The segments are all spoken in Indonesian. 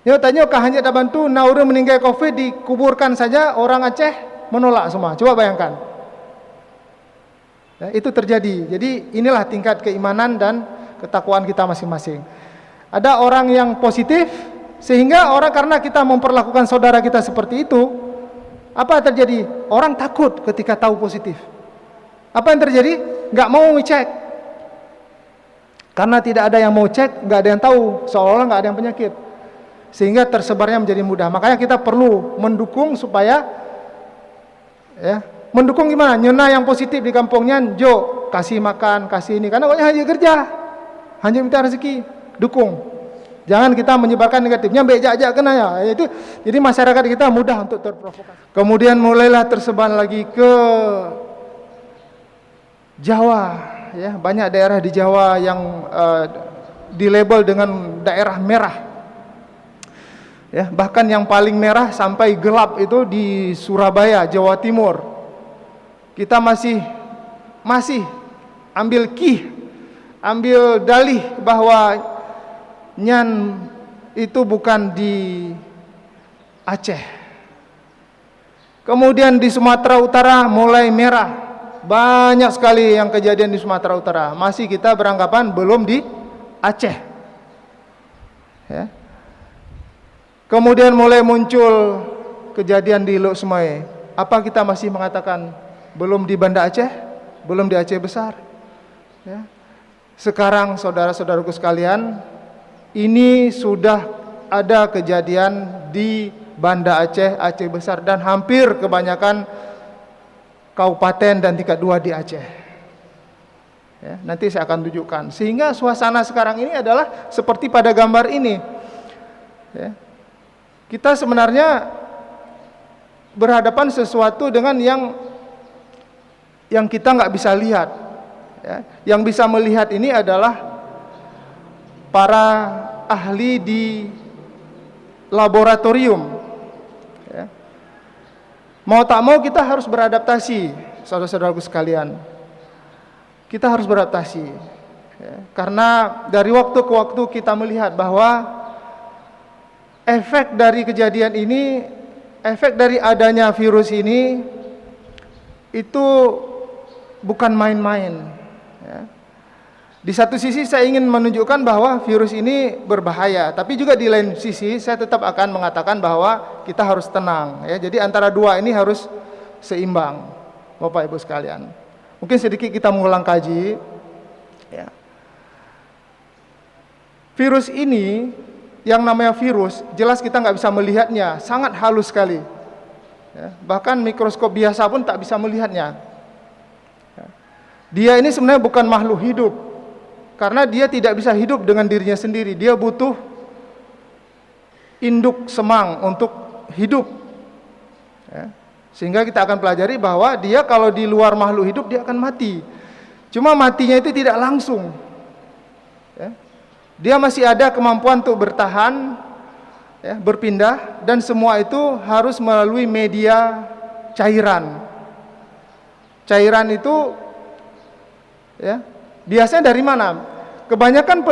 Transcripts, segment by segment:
Nyo tanya hanya ada bantu nauru meninggal COVID dikuburkan saja, orang Aceh menolak semua. Coba bayangkan. Ya, itu terjadi. Jadi inilah tingkat keimanan dan ketakwaan kita masing-masing. Ada orang yang positif, sehingga orang karena kita memperlakukan saudara kita seperti itu, apa yang terjadi? Orang takut ketika tahu positif. Apa yang terjadi? Nggak mau ngecek. Karena tidak ada yang mau cek, nggak ada yang tahu, seolah-olah nggak ada yang penyakit. Sehingga tersebarnya menjadi mudah. Makanya kita perlu mendukung supaya, ya, mendukung gimana? Nyena yang positif di kampungnya, Jo, kasih makan, kasih ini. Karena banyak hanya kerja, hanya minta rezeki, dukung. Jangan kita menyebarkan negatifnya, bejak-jak kena ya. Itu, jadi masyarakat kita mudah untuk terprovokasi. Kemudian mulailah tersebar lagi ke Jawa. Ya, banyak daerah di Jawa yang dilabel dengan daerah merah. Ya, bahkan yang paling merah sampai gelap itu di Surabaya, Jawa Timur. Kita masih ambil ambil dalih bahwa Nyan itu bukan di Aceh. Kemudian di Sumatera Utara mulai merah. Banyak sekali yang kejadian di Sumatera Utara. Masih kita beranggapan belum di Aceh. Ya. Kemudian mulai muncul kejadian di Lok Sumawe. Apa kita masih mengatakan belum di Banda Aceh? Belum di Aceh besar? Ya. Sekarang saudara-saudaraku sekalian, ini sudah ada kejadian di Banda Aceh, Aceh besar, dan hampir kebanyakan kabupaten dan tingkat 2 di Aceh. Ya, nanti saya akan tunjukkan. Sehingga suasana sekarang ini adalah seperti pada gambar ini. Ya. Kita sebenarnya berhadapan sesuatu dengan yang kita nggak bisa lihat. Ya. Yang bisa melihat ini adalah para ahli di laboratorium. Mau tak mau kita harus beradaptasi, saudara-saudaraku sekalian. Kita harus beradaptasi. Ya, karena dari waktu ke waktu kita melihat bahwa efek dari kejadian ini, efek dari adanya virus ini, itu bukan main-main. Ya. Di satu sisi saya ingin menunjukkan bahwa virus ini berbahaya, tapi juga di lain sisi saya tetap akan mengatakan bahwa kita harus tenang. Ya. Jadi antara dua ini harus seimbang, Bapak Ibu sekalian. Mungkin sedikit kita mengulang kaji. Ya. Virus ini, yang namanya virus, jelas kita nggak bisa melihatnya, sangat halus sekali. Ya. Bahkan mikroskop biasa pun tak bisa melihatnya. Ya. Dia ini sebenarnya bukan makhluk hidup. Karena dia tidak bisa hidup dengan dirinya sendiri. Dia butuh induk semang untuk hidup. Ya. Sehingga kita akan pelajari bahwa dia kalau di luar makhluk hidup dia akan mati. Cuma matinya itu tidak langsung. Ya. Dia masih ada kemampuan untuk bertahan, ya, berpindah, dan semua itu harus melalui media cairan. Cairan itu, ya, biasanya dari mana? Kebanyakan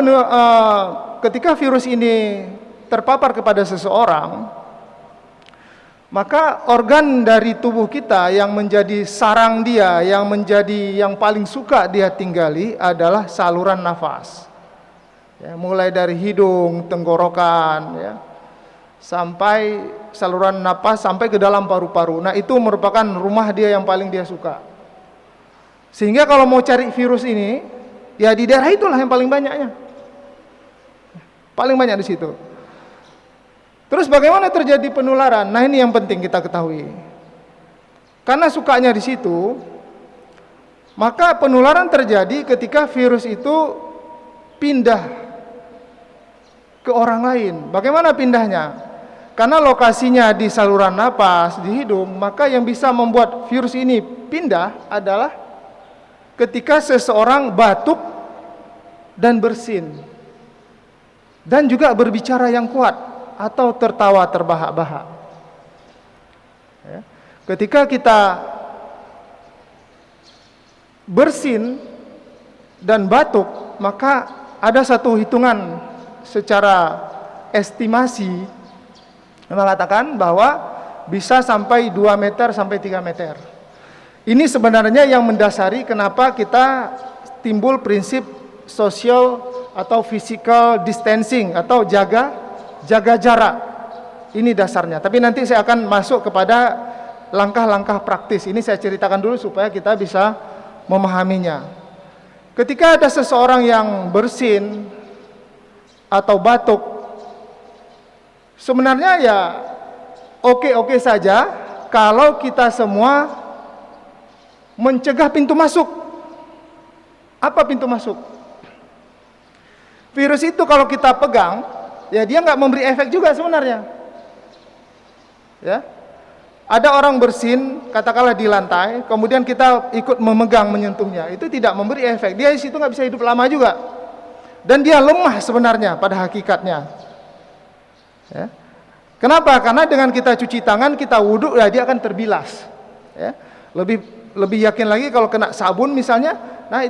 ketika virus ini terpapar kepada seseorang, maka organ dari tubuh kita yang menjadi sarang dia, yang paling suka dia tinggali adalah saluran nafas. Ya, mulai dari hidung, tenggorokan, ya, sampai saluran napas sampai ke dalam paru-paru. Nah, itu merupakan rumah dia yang paling dia suka. Sehingga kalau mau cari virus ini, ya di daerah itulah yang paling banyaknya. Paling banyak di situ. Terus bagaimana terjadi penularan? Nah, ini yang penting kita ketahui. Karena sukanya di situ, maka penularan terjadi ketika virus itu pindah ke orang lain. Bagaimana pindahnya? Karena lokasinya di saluran napas, di hidung, maka yang bisa membuat virus ini pindah adalah ketika seseorang batuk dan bersin, dan juga berbicara yang kuat atau tertawa terbahak-bahak. Ya. Ketika kita bersin dan batuk, maka ada satu hitungan secara estimasi mengatakan bahwa bisa sampai 2 meter sampai 3 meter. Ini sebenarnya yang mendasari kenapa kita timbul prinsip social atau physical distancing atau jaga jarak. Ini dasarnya. Tapi nanti saya akan masuk kepada langkah-langkah praktis. Ini saya ceritakan dulu supaya kita bisa memahaminya. Ketika ada seseorang yang bersin atau batuk, sebenarnya ya oke-oke saja kalau kita semua mencegah pintu masuk. Apa pintu masuk? Virus itu kalau kita pegang, ya dia nggak memberi efek juga sebenarnya. Ya, ada orang bersin, katakanlah di lantai, kemudian kita ikut memegang, menyentuhnya, itu tidak memberi efek. Dia di situ nggak bisa hidup lama juga, dan dia lemah sebenarnya pada hakikatnya. Ya. Kenapa? Karena dengan kita cuci tangan, kita wudhu, ya dia akan terbilas. Ya. Lebih yakin lagi kalau kena sabun misalnya, nah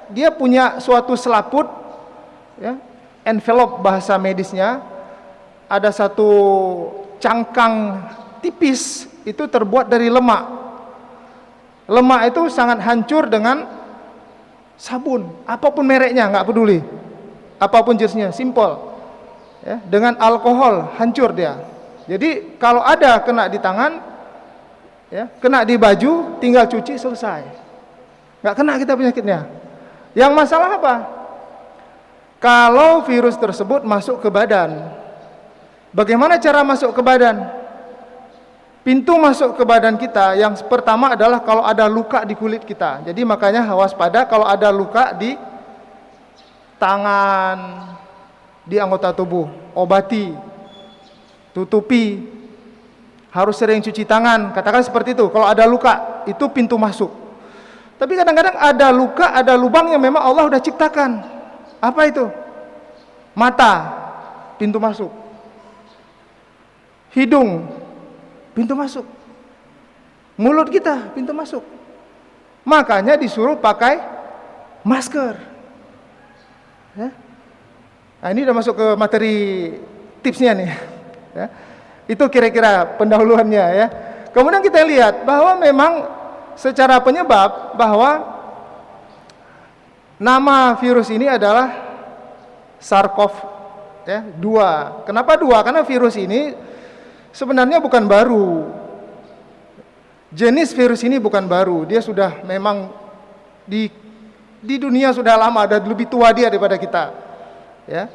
dia punya suatu selaput, ya, envelope bahasa medisnya, ada satu cangkang tipis itu terbuat dari lemak. Lemak itu sangat hancur dengan sabun, apapun mereknya, nggak peduli, apapun jenisnya, simple. Ya, dengan alkohol hancur dia. Jadi kalau ada kena di tangan, ya, kena di baju, tinggal cuci, selesai. Nggak kena kita penyakitnya. Yang masalah apa? Kalau virus tersebut masuk ke badan, bagaimana cara masuk ke badan? Pintu masuk ke badan kita yang pertama adalah kalau ada luka di kulit kita. Jadi makanya waspada kalau ada luka di tangan, di anggota tubuh, obati, tutupi, harus sering cuci tangan, katakan seperti itu. Kalau ada luka, itu pintu masuk. Tapi kadang-kadang ada luka, ada lubang yang memang Allah sudah ciptakan. Apa itu? Mata, pintu masuk. Hidung, pintu masuk. Mulut kita, pintu masuk. Makanya disuruh pakai masker. Ya. Nah, ini udah masuk ke materi tipsnya nih. Ya. Itu kira-kira pendahuluannya ya. Kemudian kita lihat bahwa memang secara penyebab bahwa nama virus ini adalah SARS-CoV, ya, 2. Kenapa 2? Karena virus ini sebenarnya bukan baru. Jenis virus ini bukan baru. Dia sudah memang di dunia sudah lama, ada lebih tua dia daripada kita. Ya.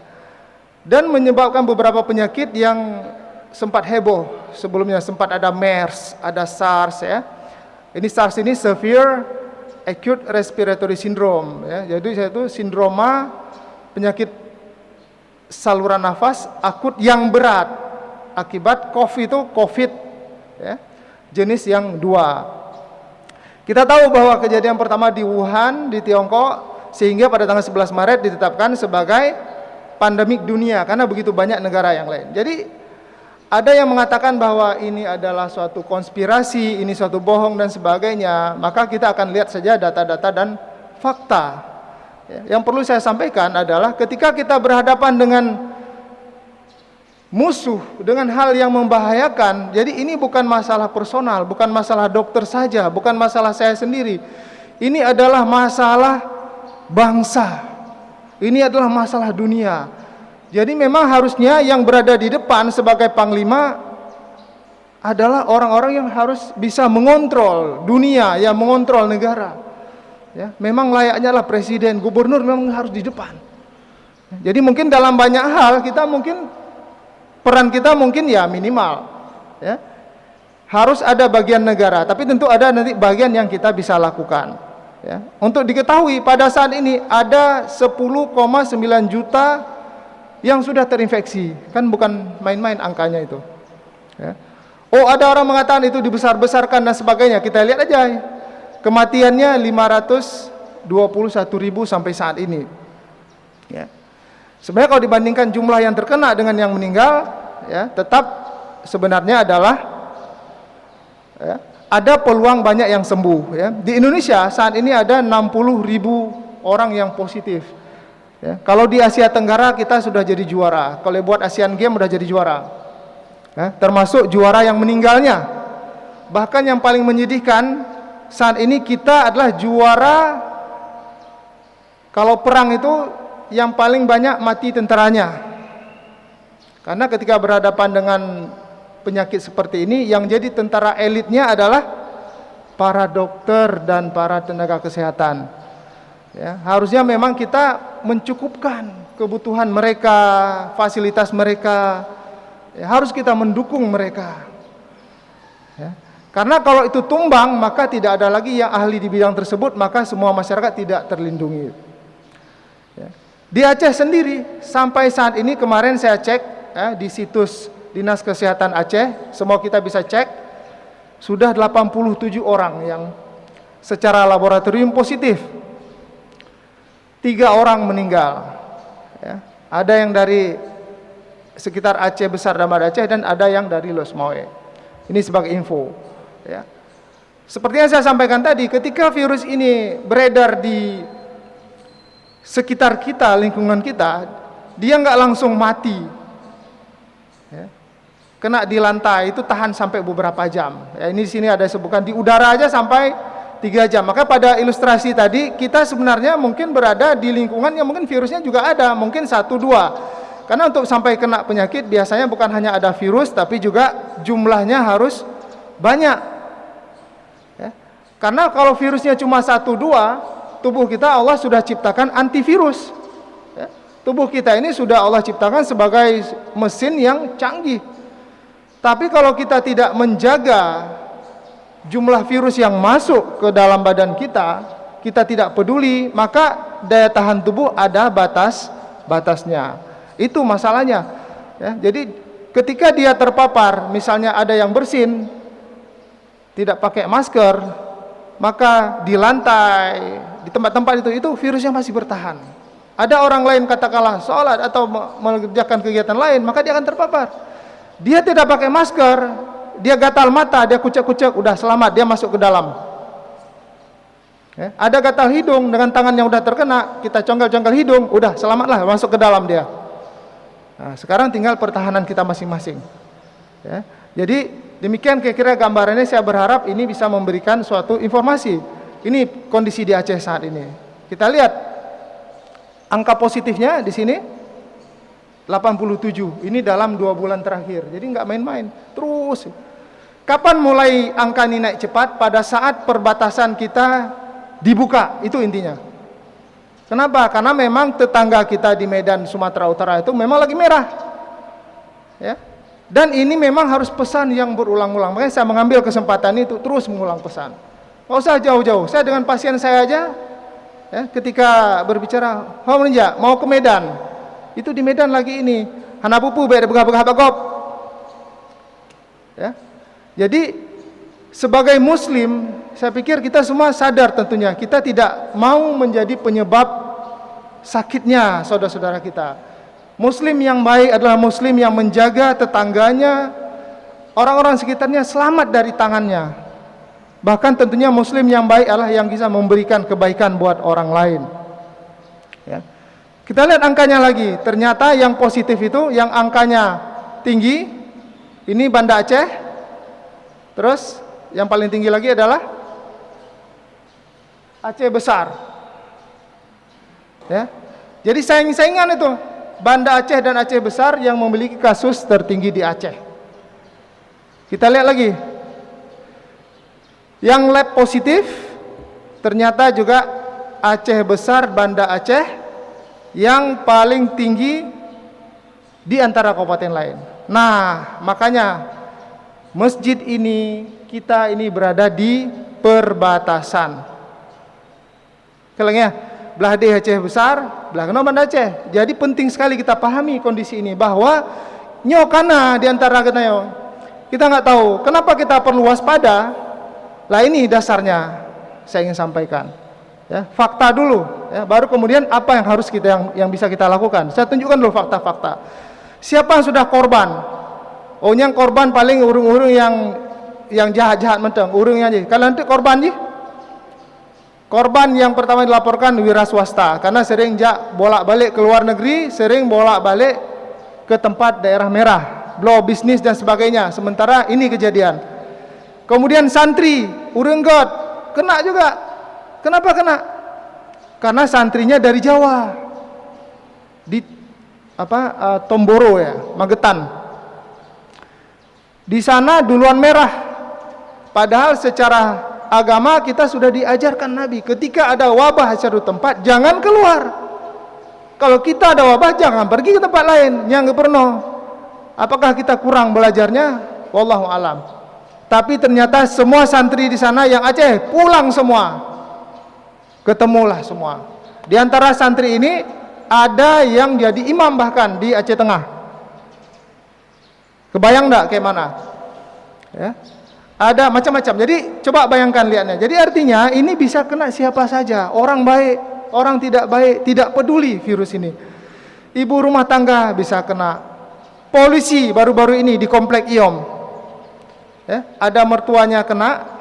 Dan menyebabkan beberapa penyakit yang sempat heboh sebelumnya. Sempat ada MERS, ada SARS ya. Ini SARS ini Severe Acute Respiratory Syndrome ya. Jadi itu sindroma penyakit saluran nafas akut yang berat akibat COVID ya. Jenis yang 2. Kita tahu bahwa kejadian pertama di Wuhan di Tiongkok, sehingga pada tanggal 11 Maret ditetapkan sebagai pandemik dunia karena begitu banyak negara yang lain. Jadi ada yang mengatakan bahwa ini adalah suatu konspirasi, ini suatu bohong dan sebagainya. Maka kita akan lihat saja data-data dan fakta. Yang perlu saya sampaikan adalah ketika kita berhadapan dengan musuh, dengan hal yang membahayakan, jadi ini bukan masalah personal, bukan masalah dokter saja, bukan masalah saya sendiri. Ini adalah masalah bangsa. Ini adalah masalah dunia. Jadi memang harusnya yang berada di depan sebagai panglima adalah orang-orang yang harus bisa mengontrol dunia, yang mengontrol negara. Ya, memang layaknya lah presiden, gubernur memang harus di depan. Jadi mungkin dalam banyak hal kita mungkin peran kita mungkin ya minimal. Ya. Harus ada bagian negara, tapi tentu ada nanti bagian yang kita bisa lakukan. Ya. Untuk diketahui pada saat ini ada 10,9 juta yang sudah terinfeksi, kan bukan main-main angkanya itu. Ya. Oh, ada orang mengatakan itu dibesar-besarkan dan sebagainya. Kita lihat aja, kematiannya 521.000 sampai saat ini. Ya. Sebenarnya kalau dibandingkan jumlah yang terkena dengan yang meninggal, ya, tetap sebenarnya adalah ya, ada peluang banyak yang sembuh. Ya. Di Indonesia saat ini ada 60.000 orang yang positif. Ya, kalau di Asia Tenggara kita sudah jadi juara. Kalau buat Asian Games sudah jadi juara. termasuk juara yang meninggalnya. Bahkan yang paling menyedihkan saat ini kita adalah juara kalau perang itu yang paling banyak mati tentaranya. Karena ketika berhadapan dengan penyakit seperti ini, yang jadi tentara elitnya adalah para dokter dan para tenaga kesehatan. Ya, harusnya memang kita mencukupkan kebutuhan mereka, fasilitas mereka. Ya, harus kita mendukung mereka. Ya, karena kalau itu tumbang, maka tidak ada lagi yang ahli di bidang tersebut, maka semua masyarakat tidak terlindungi. Ya. Di Aceh sendiri, sampai saat ini kemarin saya cek di situs Dinas Kesehatan Aceh, semua kita bisa cek, sudah 87 orang yang secara laboratorium positif. 3 orang meninggal. Ya. Ada yang dari sekitar Aceh Besar dan Banda Aceh, dan ada yang dari Losmawe. Ini sebagai info. Ya. Seperti yang saya sampaikan tadi, ketika virus ini beredar di sekitar kita, lingkungan kita, dia nggak langsung mati. Ya. Kena di lantai itu tahan sampai beberapa jam. Ya, ini di sini ada sebutkan di udara aja sampai 3 jam. Maka pada ilustrasi tadi kita sebenarnya mungkin berada di lingkungan yang mungkin virusnya juga ada, mungkin 1-2. Karena untuk sampai kena penyakit biasanya bukan hanya ada virus, tapi juga jumlahnya harus banyak. Ya. Karena kalau virusnya cuma 1-2, tubuh kita Allah sudah ciptakan antivirus. Ya. Tubuh kita ini sudah Allah ciptakan sebagai mesin yang canggih. Tapi kalau kita tidak menjaga jumlah virus yang masuk ke dalam badan kita, kita tidak peduli, maka daya tahan tubuh ada batasnya. Itu masalahnya. Ya, jadi ketika dia terpapar, misalnya ada yang bersin, tidak pakai masker, maka di lantai, di tempat-tempat itu virusnya masih bertahan. Ada orang lain katakanlah sholat atau mengerjakan kegiatan lain, maka dia akan terpapar. Dia tidak pakai masker, dia gatal mata, dia kucek-kucek, udah selamat, dia masuk ke dalam. Ya, ada gatal hidung dengan tangan yang udah terkena, kita congkel-congkel hidung, udah selamatlah, masuk ke dalam dia. Nah, sekarang tinggal pertahanan kita masing-masing. Ya, jadi demikian kira-kira gambarannya. Saya berharap ini bisa memberikan suatu informasi. Ini kondisi di Aceh saat ini. Kita lihat angka positifnya di sini 87. Ini dalam 2 bulan terakhir. Jadi nggak main-main. Terus. Kapan mulai angka ini naik cepat? Pada saat perbatasan kita dibuka. Itu intinya. Kenapa? Karena memang tetangga kita di Medan, Sumatera Utara itu memang lagi merah. Ya. Dan ini memang harus pesan yang berulang-ulang. Makanya saya mengambil kesempatan itu terus mengulang pesan. Nggak usah jauh-jauh. Saya dengan pasien saya aja, ya, ketika berbicara, mau ke Medan. Itu di Medan lagi ini. Hanapupu begah-begah bagop. Ya. Jadi sebagai Muslim, saya pikir kita semua sadar tentunya kita tidak mau menjadi penyebab sakitnya saudara-saudara kita. Muslim yang baik adalah Muslim yang menjaga tetangganya, orang-orang sekitarnya selamat dari tangannya. Bahkan tentunya Muslim yang baik adalah yang bisa memberikan kebaikan buat orang lain. Ya. Kita lihat angkanya lagi. Ternyata yang positif itu, yang angkanya tinggi, ini Banda Aceh. Terus yang paling tinggi lagi adalah Aceh Besar. Ya. Jadi saing-saingan itu. Banda Aceh dan Aceh Besar yang memiliki kasus tertinggi di Aceh. Kita lihat lagi. Yang lab positif ternyata juga Aceh Besar, Banda Aceh yang paling tinggi di antara kabupaten lain. Nah, makanya masjid ini, kita ini berada di perbatasan. Kelengnya belah di Aceh Besar, belah kena Banda Aceh. Jadi penting sekali kita pahami kondisi ini bahwa nyokana di antara kita nggak tahu kenapa kita perlu waspada. Lah ini dasarnya saya ingin sampaikan. Ya, fakta dulu, ya, baru kemudian apa yang harus kita yang bisa kita lakukan. Saya tunjukkan dulu fakta-fakta. Siapa yang sudah korban? Oh, yang korban paling urung-urung yang jahat-jahat menteng, urungnya aja. Kalau nanti korban ji? Korban yang pertama dilaporkan wira swasta karena sering bolak-balik ke luar negeri, sering bolak-balik ke tempat daerah merah. blow bisnis dan sebagainya. Sementara ini kejadian. Kemudian santri Urenggot kena juga. Kenapa kena? Karena santrinya dari Jawa, di Tomboro ya, Magetan. Di sana duluan merah. Padahal secara agama kita sudah diajarkan Nabi, ketika ada wabah satu tempat jangan keluar. Kalau kita ada wabah jangan pergi ke tempat lain yang pernah. Apakah kita kurang belajarnya? Wallahu alam. Tapi ternyata semua santri di sana yang Aceh pulang semua. Ketemulah semua. Di antara santri ini ada yang jadi imam bahkan di Aceh Tengah. Kebayang enggak kayak mana? Ya. Ada macam-macam. Jadi coba bayangkan lihatnya. Jadi artinya ini bisa kena siapa saja. Orang baik, orang tidak baik, tidak peduli virus ini. Ibu rumah tangga bisa kena. Polisi baru-baru ini di komplek IOM. Ya, ada mertuanya kena.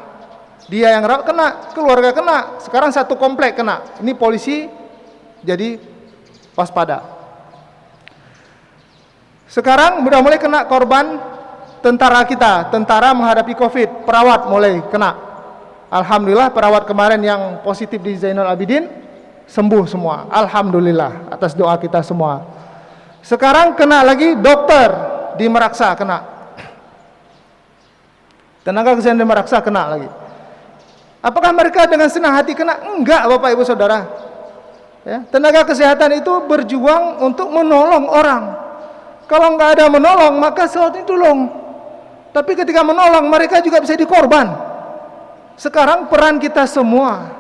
Dia yang rawat kena, keluarga kena, sekarang satu komplek kena. Ini polisi jadi waspada. Sekarang sudah mulai kena korban tentara kita, tentara menghadapi COVID, perawat mulai kena. Alhamdulillah perawat kemarin yang positif di Zainal Abidin sembuh semua. Alhamdulillah atas doa kita semua. Sekarang kena lagi dokter di Meraksa kena. Tenaga kesehatan di Meraksa kena lagi. Apakah mereka dengan senang hati kena? Enggak, Bapak Ibu Saudara. Ya, tenaga kesehatan itu berjuang untuk menolong orang. Kalau enggak ada menolong, maka selalu ditolong. Tapi ketika menolong, mereka juga bisa dikorban. Sekarang peran kita semua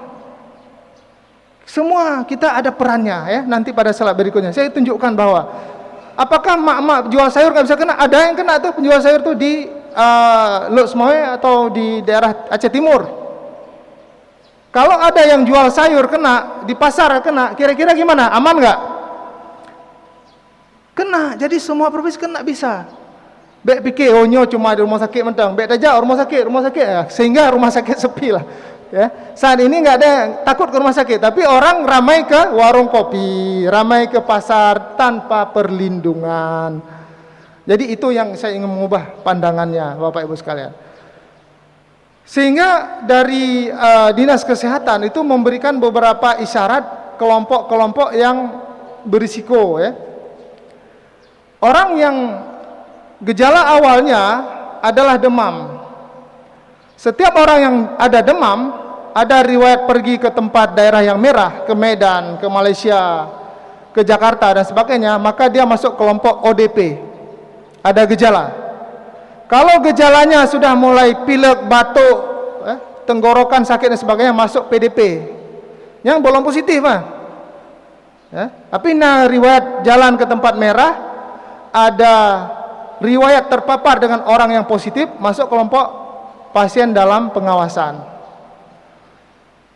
kita ada perannya ya. Nanti pada slide berikutnya saya tunjukkan bahwa apakah mak-mak jual sayur nggak bisa kena? Ada yang kena tuh penjual sayur tuh di Luxmoy atau di daerah Aceh Timur. Kalau ada yang jual sayur kena, di pasar kena, kira-kira gimana? Aman nggak? Kena, jadi semua profesi kena bisa. Bek pikir, oh nyo cuma di rumah sakit mentang. Bek tajak rumah sakit ya. Sehingga rumah sakit sepi lah. Ya. Saat ini nggak ada yang takut ke rumah sakit, tapi orang ramai ke warung kopi, ramai ke pasar tanpa perlindungan. Jadi itu yang saya ingin mengubah pandangannya, Bapak Ibu sekalian. Sehingga dari Dinas Kesehatan itu memberikan beberapa isyarat kelompok-kelompok yang berisiko ya. Orang yang gejala awalnya adalah demam. Setiap orang yang ada demam, ada riwayat pergi ke tempat daerah yang merah, ke Medan, ke Malaysia, ke Jakarta dan sebagainya, maka dia masuk kelompok ODP. Ada gejala. Kalau gejalanya sudah mulai pilek, batuk, tenggorokan sakit dan sebagainya, masuk PDP. Yang belum positif ya. Tapi riwayat jalan ke tempat merah, ada riwayat terpapar dengan orang yang positif, masuk kelompok pasien dalam pengawasan.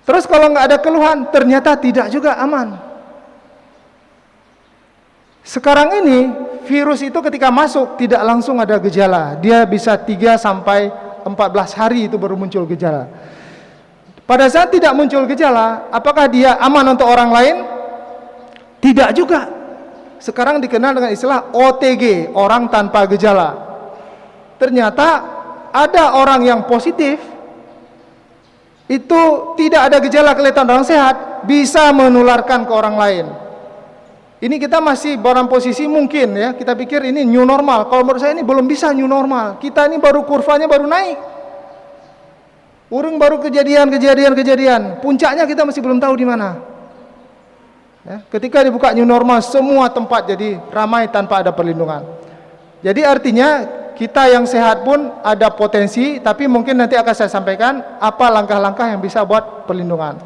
Terus kalau nggak ada keluhan, ternyata tidak juga aman. Sekarang ini virus itu ketika masuk tidak langsung ada gejala. Dia bisa 3 sampai 14 hari itu baru muncul gejala. Pada saat tidak muncul gejala, apakah dia aman untuk orang lain? Tidak juga. Sekarang dikenal dengan istilah OTG, orang tanpa gejala. Ternyata ada orang yang positif itu tidak ada gejala, kelihatan orang sehat, bisa menularkan ke orang lain. Ini kita masih dalam posisi mungkin ya, kita pikir ini new normal. Kalau menurut saya ini belum bisa new normal. Kita ini baru kurvanya baru naik. Urung baru kejadian. Puncaknya kita masih belum tahu di mana. Ya, ketika dibuka new normal, semua tempat jadi ramai tanpa ada perlindungan. Jadi artinya kita yang sehat pun ada potensi, tapi mungkin nanti akan saya sampaikan apa langkah-langkah yang bisa buat perlindungan.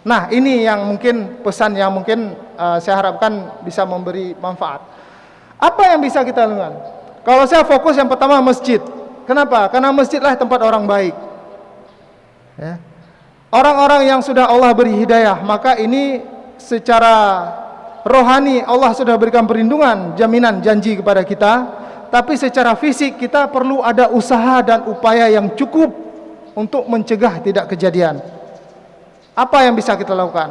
Nah, ini yang mungkin pesan yang mungkin saya harapkan bisa memberi manfaat. Apa yang bisa kita lakukan? Kalau saya fokus yang pertama masjid. Kenapa? Karena masjidlah tempat orang baik. Ya. Orang-orang yang sudah Allah beri hidayah, maka ini secara rohani Allah sudah berikan perlindungan, jaminan, janji kepada kita. Tapi secara fisik kita perlu ada usaha dan upaya yang cukup untuk mencegah tidak kejadian. Apa yang bisa kita lakukan?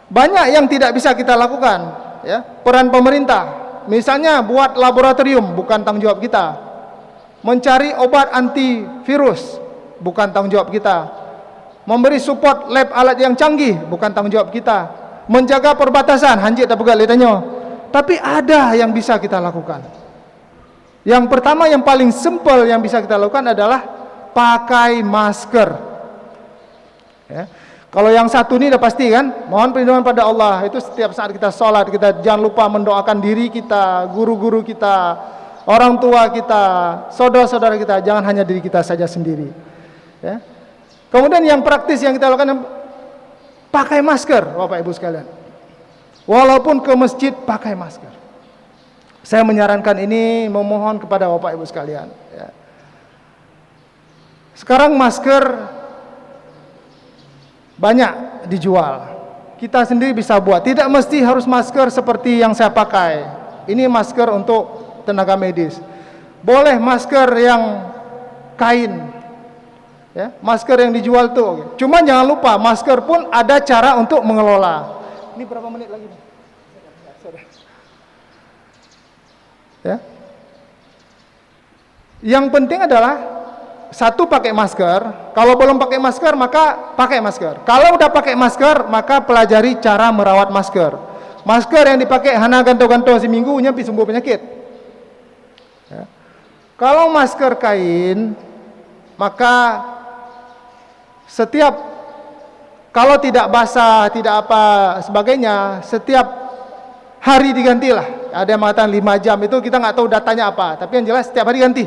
Banyak yang tidak bisa kita lakukan ya. Peran pemerintah Misalnya buat laboratorium, bukan tanggung jawab kita. Mencari obat antivirus, bukan tanggung jawab kita. Memberi support lab alat yang canggih, bukan tanggung jawab kita. Menjaga perbatasan, hanjit tak pegat letanya. Tapi ada yang bisa kita lakukan. Yang pertama, yang paling simple yang bisa kita lakukan adalah pakai masker. Ya. Kalau yang satu ini udah pasti kan, mohon perlindungan pada Allah. Itu setiap saat kita sholat, kita jangan lupa mendoakan diri kita, guru-guru kita, orang tua kita, saudara-saudara kita. Jangan hanya diri kita saja sendiri. Ya. Kemudian yang praktis yang kita lakukan, pakai masker, Bapak Ibu sekalian. Walaupun ke masjid, pakai masker. Saya menyarankan ini, memohon kepada Bapak Ibu sekalian. Ya. Sekarang masker banyak dijual. Kita sendiri bisa buat. Tidak mesti harus masker seperti yang saya pakai. Ini masker untuk tenaga medis. Boleh masker yang kain. Ya, masker yang dijual tuh. Cuma jangan lupa, masker pun ada cara untuk mengelola. Ini berapa menit lagi? Ya. Yang penting adalah satu, pakai masker. Kalau belum pakai masker, maka pakai masker. Kalau udah pakai masker, maka pelajari cara merawat masker. Masker yang dipakai hanya gantung-gantung seminggu nyampe sembuh penyakit. Ya. Kalau masker kain, maka setiap, kalau tidak basah, tidak apa sebagainya, setiap hari digantilah. Ada yang mengatakan 5 jam, itu kita nggak tahu datanya apa. Tapi yang jelas setiap hari ganti.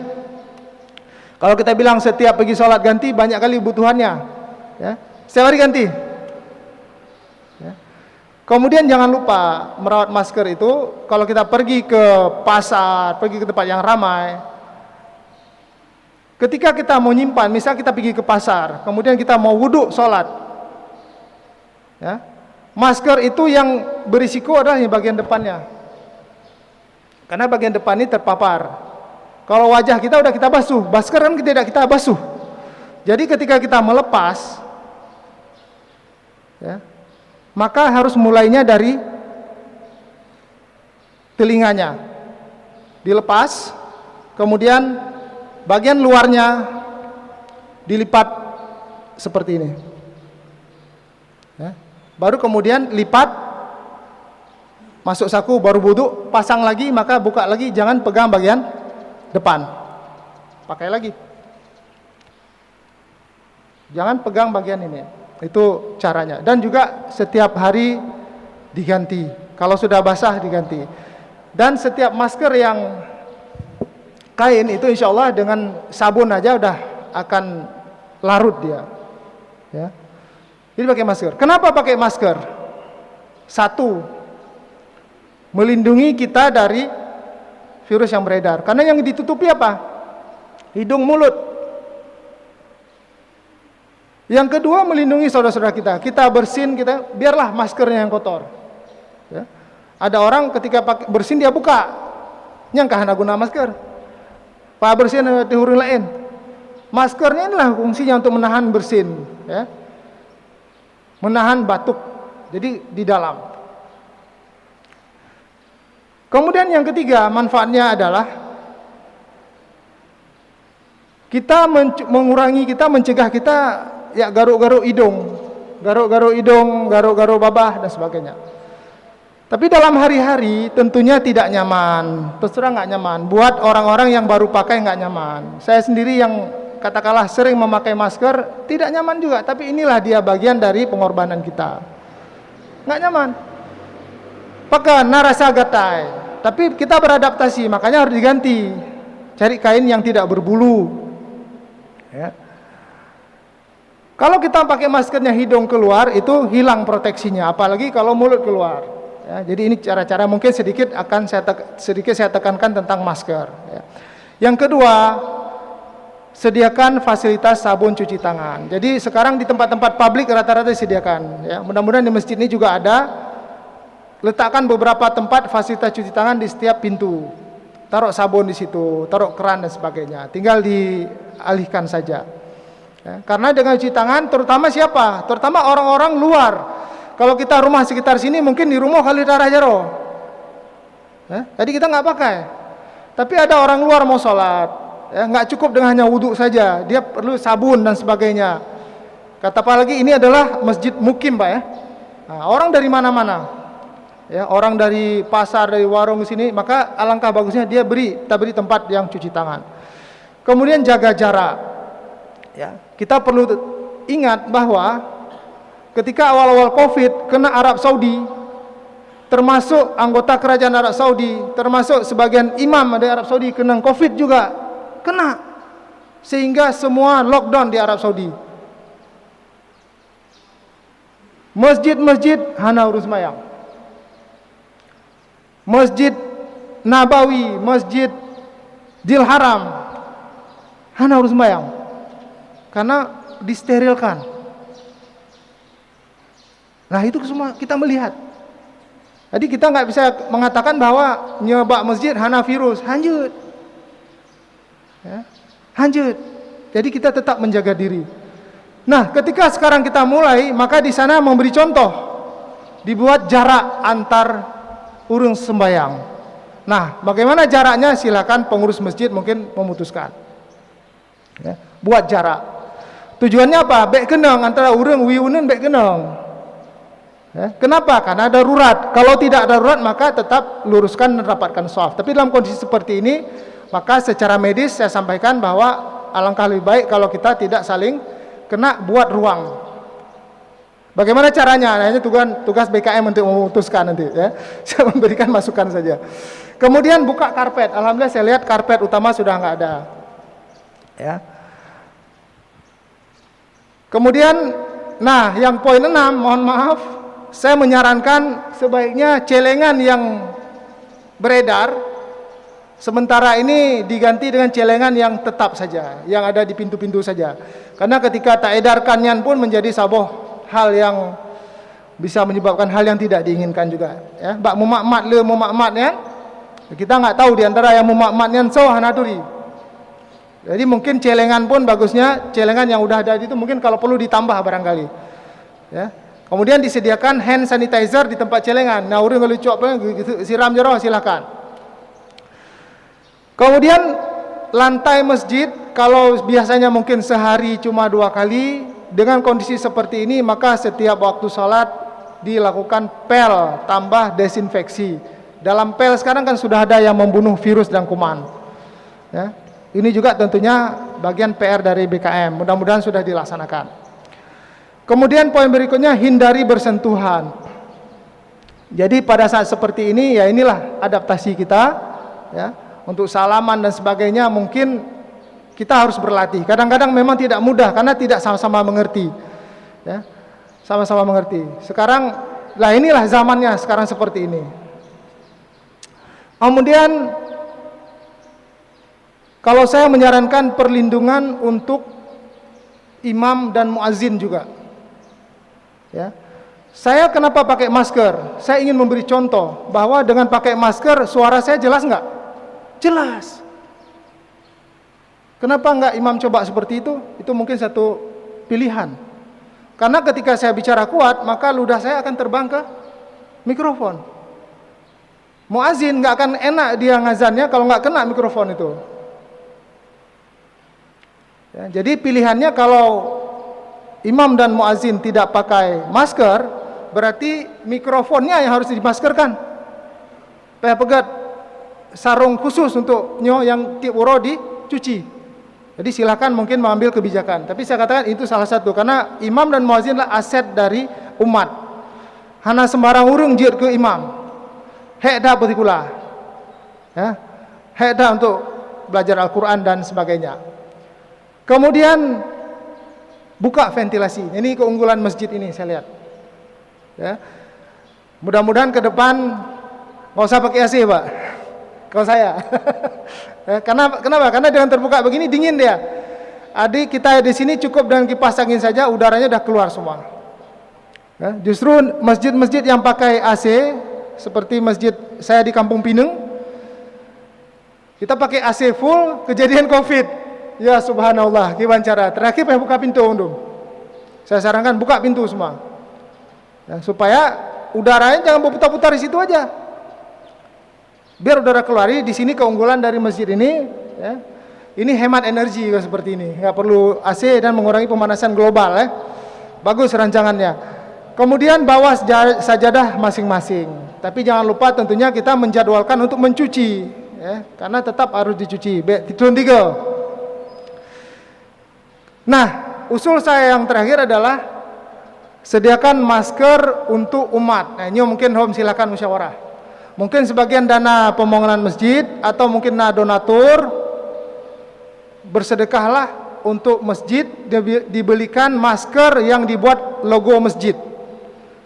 Kalau kita bilang setiap pergi sholat ganti, banyak kali kebutuhannya. Ya. Setiap hari ganti. Ya. Kemudian jangan lupa merawat masker itu. Kalau kita pergi ke pasar, pergi ke tempat yang ramai, ketika kita mau nyimpan, misal kita pergi ke pasar, kemudian kita mau wudhu sholat, ya, masker itu yang berisiko adalah yang bagian depannya. Karena bagian depan ini terpapar. Kalau wajah kita udah kita basuh, masker kan tidak kita basuh. Jadi ketika kita melepas, ya, maka harus mulainya dari telinganya, dilepas, kemudian bagian luarnya dilipat seperti ini. Ya. Baru kemudian lipat, masuk saku, baru wudhu, pasang lagi, maka buka lagi, jangan pegang bagian depan, pakai lagi, jangan pegang bagian ini. Itu caranya. Dan juga setiap hari diganti, kalau sudah basah diganti. Dan setiap masker yang kain itu insya Allah dengan sabun aja udah akan larut dia. Ya. Jadi pakai masker. Kenapa pakai masker? Satu, melindungi kita dari virus yang beredar. Karena yang ditutupi apa? Hidung, mulut. Yang kedua, melindungi saudara-saudara kita. Kita bersin, kita biarlah maskernya yang kotor. Ya. Ada orang ketika bersin dia buka, nyangka hanya guna masker. Pak bersin di huruf lain. Maskernya inilah fungsinya untuk menahan bersin, ya. Menahan batuk. Jadi di dalam. Kemudian yang ketiga, manfaatnya adalah kita mengurangi, kita mencegah kita ya garuk-garuk hidung, garuk-garuk babah dan sebagainya. Tapi dalam hari-hari tentunya tidak nyaman, terus terang nggak nyaman. Buat orang-orang yang baru pakai nggak nyaman. Saya sendiri yang katakanlah sering memakai masker tidak nyaman juga. Tapi inilah dia bagian dari pengorbanan kita. Nggak nyaman. Pakai narasa gatai. Tapi kita beradaptasi, makanya harus diganti. Cari kain yang tidak berbulu. Ya. Kalau kita pakai maskernya hidung keluar, itu hilang proteksinya. Apalagi kalau mulut keluar. Ya, jadi ini cara-cara mungkin sedikit saya tekankan tentang masker. Ya. Yang kedua, sediakan fasilitas sabun cuci tangan. Jadi sekarang di tempat-tempat publik rata-rata disediakan. Ya. Mudah-mudahan di masjid ini juga ada. Letakkan beberapa tempat fasilitas cuci tangan di setiap pintu. Taruh sabun di situ, taruh keran dan sebagainya. Tinggal dialihkan saja. Ya. Karena dengan cuci tangan, terutama siapa? Terutama orang-orang luar. Kalau kita rumah sekitar sini, mungkin di rumah kali darah jero. Jadi kita nggak pakai. Tapi ada orang luar mau sholat, nggak cukup dengan hanya wudhu saja, dia perlu sabun dan sebagainya. Kata apa lagi, ini adalah masjid mukim, Pak, ya. Nah, orang dari mana-mana, ya, orang dari pasar, dari warung ke sini, maka alangkah bagusnya kita beri tempat yang cuci tangan. Kemudian jaga jarak. Ya, kita perlu ingat bahwa ketika awal-awal Covid kena Arab Saudi, termasuk anggota kerajaan Arab Saudi, termasuk sebagian imam dari Arab Saudi kena Covid juga, kena, sehingga semua lockdown di Arab Saudi. Masjid-masjid hana urus mayang. Masjid Nabawi, Masjid Dil Haram hana urus mayang, karena disterilkan. Nah, itu semua kita melihat. Jadi kita nggak bisa mengatakan bahwa nyebak masjid hana virus, hanjut, ya, hanjut. Jadi kita tetap menjaga diri. Nah, ketika sekarang kita mulai, maka di sana memberi contoh, dibuat jarak antar urung sembahyang. Nah, bagaimana jaraknya? Silakan pengurus masjid mungkin memutuskan. Ya, buat jarak. Tujuannya apa? Baik kenang antara urung wiunen baik kenang. Ya, kenapa? Karena darurat. Kalau tidak darurat maka tetap luruskan dan rapatkan shaf. Tapi dalam kondisi seperti ini, maka secara medis saya sampaikan bahwa alangkah lebih baik kalau kita tidak saling kena, buat ruang. Bagaimana caranya? Nah, ini tugas BKM untuk memutuskan nanti, ya. Saya memberikan masukan saja. Kemudian buka karpet. Alhamdulillah saya lihat karpet utama sudah nggak ada. Ya. Kemudian, nah, yang poin 6, mohon maaf, saya menyarankan sebaiknya celengan yang beredar sementara ini diganti dengan celengan yang tetap saja, yang ada di pintu-pintu saja. Karena ketika tak edarkannya pun menjadi saboh hal yang bisa menyebabkan hal yang tidak diinginkan juga. Ya, bak mumakmat le mumakmatnya, kita nggak tahu di antara yang mumakmatnya so hanaturi. Jadi mungkin celengan pun bagusnya celengan yang udah ada itu mungkin kalau perlu ditambah barangkali. Ya. Kemudian disediakan hand sanitizer di tempat celengan. Nah, urang kalau cok siram jero silakan. Kemudian lantai masjid kalau biasanya mungkin sehari cuma 2 kali, dengan kondisi seperti ini maka setiap waktu sholat dilakukan pel tambah desinfeksi. Dalam pel sekarang kan sudah ada yang membunuh virus dan kuman. Ya. Ini juga tentunya bagian PR dari BKM. Mudah-mudahan sudah dilaksanakan. Kemudian poin berikutnya, hindari bersentuhan. Jadi pada saat seperti ini, ya inilah adaptasi kita, ya. Untuk salaman dan sebagainya mungkin kita harus berlatih. Kadang-kadang memang tidak mudah karena tidak sama-sama mengerti, ya. Sama-sama mengerti. Sekarang, lah inilah zamannya sekarang seperti ini. Kemudian, kalau saya menyarankan perlindungan untuk imam dan muazin juga. Ya. Saya kenapa pakai masker? Saya ingin memberi contoh bahwa dengan pakai masker suara saya jelas nggak? Jelas. Kenapa enggak imam coba seperti itu? Itu mungkin satu pilihan. Karena ketika saya bicara kuat, maka ludah saya akan terbang ke mikrofon. Muazin enggak akan enak dia ngazannya kalau enggak kena mikrofon itu. Ya, jadi pilihannya kalau imam dan muazin tidak pakai masker, berarti mikrofonnya yang harus dimaskerkan. Pegat sarung khusus untuk yang tiap uro dicuci. Jadi silakan mungkin mengambil kebijakan. Tapi saya katakan itu salah satu karena imam dan muazin adalah aset dari umat. Hana sembarang urung jir ke imam. Hek dah betikula. Ya. Hek dah untuk belajar Al-Qur'an dan sebagainya. Kemudian buka ventilasi. Ini keunggulan masjid ini saya lihat. Ya. Mudah-mudahan ke depan nggak usah pakai AC, Pak. Kalau saya. Kenapa? Karena dengan terbuka begini dingin dia. Adik kita di sini cukup dengan kipas angin saja udaranya udah keluar semua. Ya, justru masjid-masjid yang pakai AC seperti masjid saya di Kampung Pineng, kita pakai AC full, kejadian Covid. Ya subhanallah, gimana cara? Terakhir buka pintu undung. Saya sarankan buka pintu semua. Ya, supaya udaranya jangan berputar-putar di situ aja. Biar udara keluar. Di sini keunggulan dari masjid ini, ya, ini hemat energi seperti ini, nggak perlu AC dan mengurangi pemanasan global, ya. Bagus rancangannya. Kemudian bawa sajadah masing-masing. Tapi jangan lupa tentunya kita menjadwalkan untuk mencuci, ya, karena tetap harus dicuci. Turun 3. Nah, usul saya yang terakhir adalah sediakan masker untuk umat. Nah, ini mungkin silakan musyawarah. Mungkin sebagian dana pembangunan masjid atau mungkin donatur bersedekahlah untuk masjid, dibelikan masker yang dibuat logo masjid.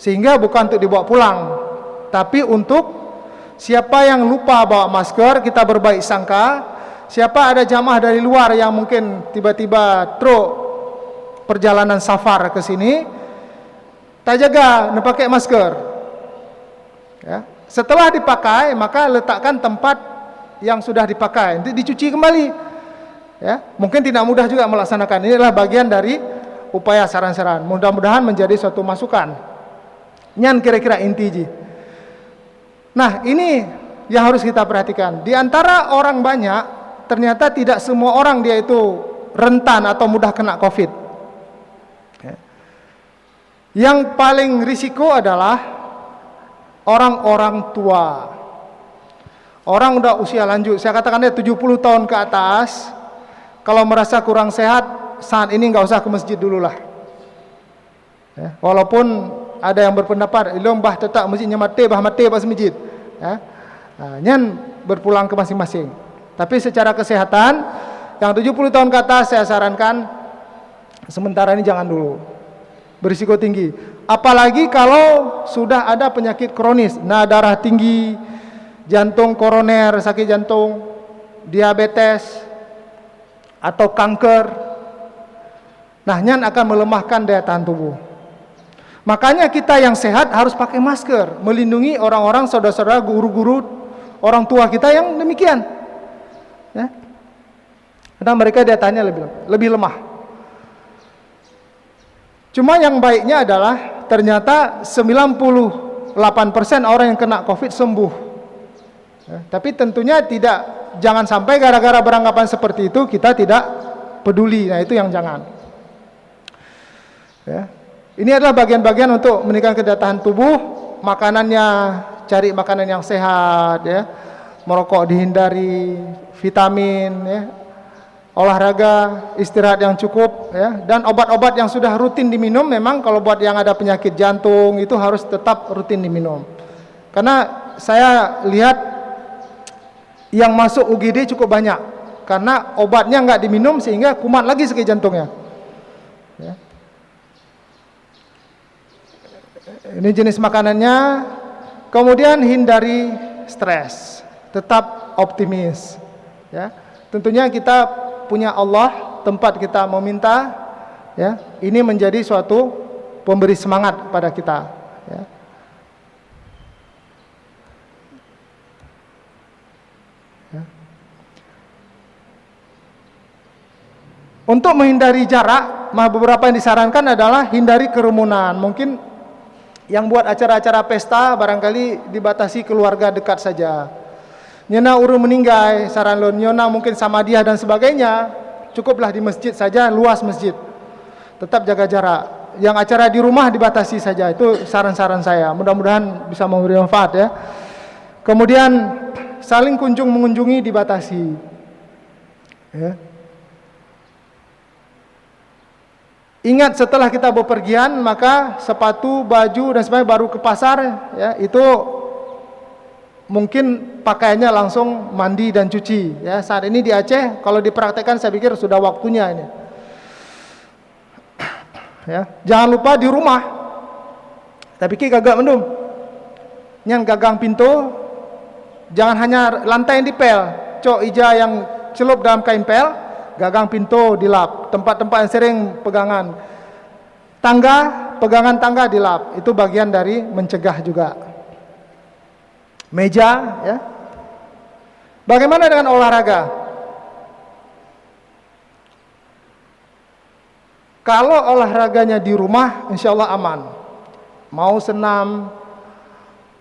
Sehingga bukan untuk dibawa pulang, tapi untuk siapa yang lupa bawa masker, kita berbaik sangka. Siapa ada jamaah dari luar yang mungkin tiba-tiba truk perjalanan safar ke sini, tak jaga pakai masker, ya. Setelah dipakai maka letakkan tempat yang sudah dipakai, nanti dicuci kembali, ya. Mungkin tidak mudah juga melaksanakan. Inilah bagian dari upaya saran-saran, mudah-mudahan menjadi suatu masukan. Nyan kira-kira inti ji. Nah, ini yang harus kita perhatikan. Di antara orang banyak, ternyata tidak semua orang dia itu rentan atau mudah kena COVID. Yang paling risiko adalah orang-orang tua. Orang udah usia lanjut, saya katakan dia 70 tahun ke atas, kalau merasa kurang sehat, saat ini nggak usah ke masjid dulu lah. Ya, walaupun ada yang berpendapat, bah tetap masjidnya mati, bah masjid. Ya, nah, nyan berpulang ke masing-masing. Tapi secara kesehatan, yang 70 tahun ke atas saya sarankan sementara ini jangan dulu. Berisiko tinggi, apalagi kalau sudah ada penyakit kronis, darah tinggi, jantung koroner, sakit jantung, diabetes, atau kanker. Nah, nyan akan melemahkan daya tahan tubuh. Makanya kita yang sehat harus pakai masker, melindungi orang-orang, saudara-saudara, guru-guru, orang tua kita yang demikian, ya. Karena mereka daya tahannya lebih lemah. Cuma yang baiknya adalah ternyata 98% orang yang kena COVID sembuh. Ya, tapi tentunya jangan sampai gara-gara beranggapan seperti itu kita tidak peduli. Nah, itu yang jangan. Ya. Ini adalah bagian-bagian untuk meningkatkan daya tahan tubuh. Makanannya cari makanan yang sehat, ya. Merokok dihindari, vitamin, ya. Olahraga, istirahat yang cukup, ya, dan obat-obat yang sudah rutin diminum. Memang kalau buat yang ada penyakit jantung itu harus tetap rutin diminum. Karena saya lihat yang masuk UGD cukup banyak karena obatnya nggak diminum sehingga kumat lagi sakit jantungnya. Ya. Ini jenis makanannya. Kemudian hindari stres, tetap optimis. Ya, tentunya kita punya Allah, tempat kita meminta, ya, ini menjadi suatu pemberi semangat pada kita, ya. Ya. Untuk menghindari jarak, beberapa yang disarankan adalah hindari kerumunan. Mungkin yang buat acara-acara pesta barangkali dibatasi keluarga dekat saja. Nyona urung meninggal, saran lon nyona mungkin sama dia dan sebagainya, cukuplah di masjid saja, luas masjid. Tetap jaga jarak. Yang acara di rumah dibatasi saja. Itu saran-saran saya. Mudah-mudahan bisa memberi manfaat, ya. Kemudian saling mengunjungi dibatasi. Ya. Ingat setelah kita bepergian maka sepatu, baju dan sebagainya baru ke pasar, ya, itu mungkin pakaiannya langsung mandi dan cuci, ya. Saat ini di Aceh kalau dipraktekkan saya pikir sudah waktunya ini, ya. Jangan lupa di rumah tapi gagak mendung nyan gagang pintu, jangan hanya lantai yang dipel, cok ija yang celup dalam kain pel, gagang pintu dilap, tempat-tempat yang sering pegangan tangga dilap, itu bagian dari mencegah juga. Meja, ya. Bagaimana dengan olahraga? Kalau olahraganya di rumah, insya Allah aman. Mau senam,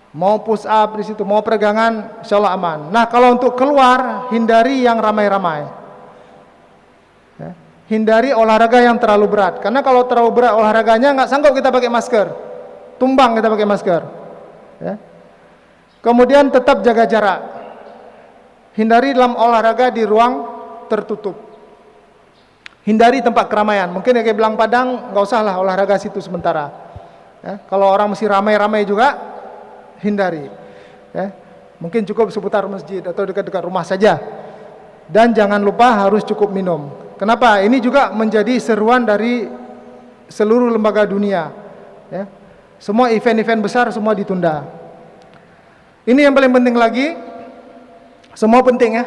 Mau push up di situ, mau peregangan, insya Allah aman. Nah, kalau untuk keluar, hindari yang ramai-ramai. Ya. Hindari olahraga yang terlalu berat. Karena kalau terlalu berat olahraganya, nggak sanggup kita pakai masker. Tumbang kita pakai masker. Ya. Kemudian tetap jaga jarak. Hindari dalam olahraga di ruang tertutup. Hindari tempat keramaian. Mungkin kayak Belang Padang, nggak usah lah olahraga situ sementara. Ya. Kalau orang mesti ramai-ramai juga, hindari. Ya. Mungkin cukup seputar masjid atau dekat-dekat rumah saja. Dan jangan lupa harus cukup minum. Kenapa? Ini juga menjadi seruan dari seluruh lembaga dunia. Ya. Semua event-event besar semua ditunda. Ini yang paling penting lagi. Semua penting ya.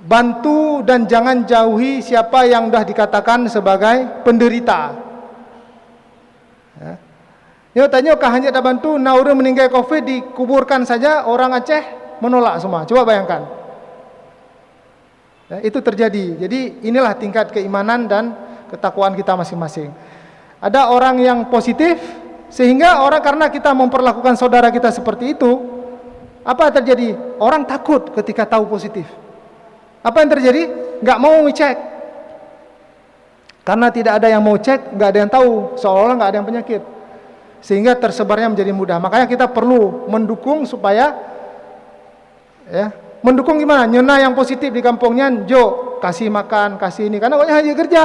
Bantu dan jangan jauhi siapa yang sudah dikatakan sebagai penderita. Ya. Yo tanya kah hanya ada bantu nauru meninggal COVID dikuburkan saja, orang Aceh menolak semua. Coba bayangkan. Ya, itu terjadi. Jadi inilah tingkat keimanan dan ketakwaan kita masing-masing. Ada orang yang positif sehingga orang karena kita memperlakukan saudara kita seperti itu, apa yang terjadi? Orang takut ketika tahu positif. Apa yang terjadi? Nggak mau ngecek. Karena tidak ada yang mau cek, nggak ada yang tahu, seolah-olah nggak ada yang penyakit. Sehingga tersebarnya menjadi mudah. Makanya kita perlu mendukung supaya ya, mendukung gimana? Nyena yang positif di kampungnya, Jo, kasih makan, kasih ini. Karena banyak hanya kerja,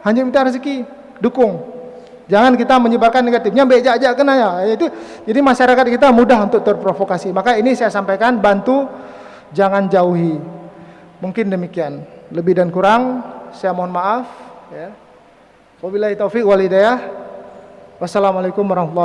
hanya minta rezeki, dukung. Jangan kita menyebarkan negatifnya, bejak-jak kena ya. Itu jadi masyarakat kita mudah untuk terprovokasi. Maka ini saya sampaikan, bantu, jangan jauhi. Mungkin demikian. Lebih dan kurang saya mohon maaf ya. Wabillahi taufik wal hidayah. Wassalamualaikum warahmatullahi wabarakatuh.